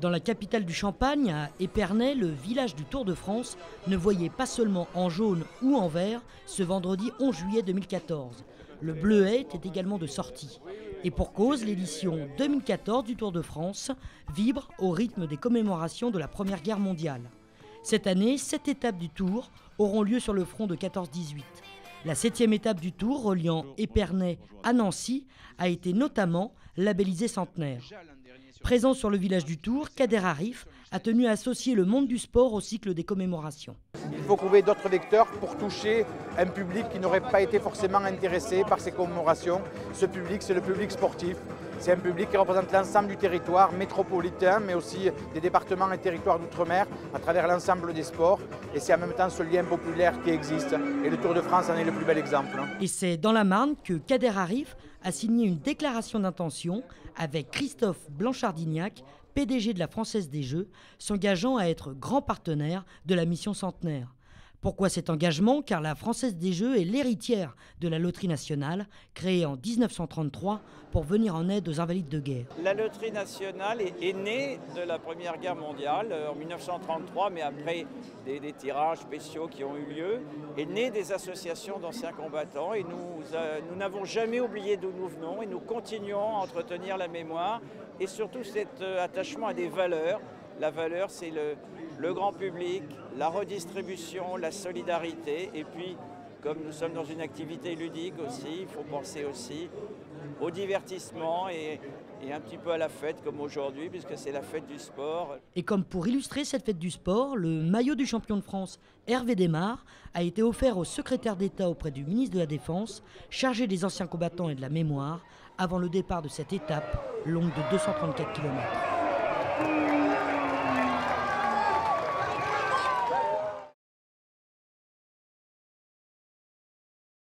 Dans la capitale du Champagne, à Épernay, le village du Tour de France ne voyait pas seulement en jaune ou en vert ce vendredi 11 juillet 2014. Le bleuet était également de sortie. Et pour cause, l'édition 2014 du Tour de France vibre au rythme des commémorations de la Première Guerre mondiale. Cette année, 7 étapes du Tour auront lieu sur le front de 14-18. La 7e étape du Tour, reliant Épernay à Nancy, a été notamment labellisée centenaire. Présent sur le village du Tour, Kader Arif a tenu à associer le monde du sport au cycle des commémorations. Il faut trouver d'autres vecteurs pour toucher un public qui n'aurait pas été forcément intéressé par ces commémorations. Ce public, c'est le public sportif. C'est un public qui représente l'ensemble du territoire métropolitain, mais aussi des départements et territoires d'outre-mer à travers l'ensemble des sports. Et c'est en même temps ce lien populaire qui existe. Et le Tour de France en est le plus bel exemple. Et c'est dans la Marne que Kader Arif a signé une déclaration d'intention avec Christophe Blanchard-Dignac, PDG de la Française des Jeux, s'engageant à être grand partenaire de la mission centenaire. Pourquoi cet engagement? Car la Française des Jeux est l'héritière de la Loterie nationale, créée en 1933 pour venir en aide aux invalides de guerre. La Loterie nationale est née de la Première Guerre mondiale en 1933, mais après des tirages spéciaux qui ont eu lieu, est née des associations d'anciens combattants. Et nous n'avons jamais oublié d'où nous venons et nous continuons à entretenir la mémoire et surtout cet attachement à des valeurs. La valeur, c'est le grand public, la redistribution, la solidarité. Et puis, comme nous sommes dans une activité ludique aussi, il faut penser aussi au divertissement et un petit peu à la fête comme aujourd'hui, puisque c'est la fête du sport. Et comme pour illustrer cette fête du sport, le maillot du champion de France Hervé Desmar a été offert au secrétaire d'État auprès du ministre de la Défense, chargé des anciens combattants et de la mémoire, avant le départ de cette étape longue de 234 km.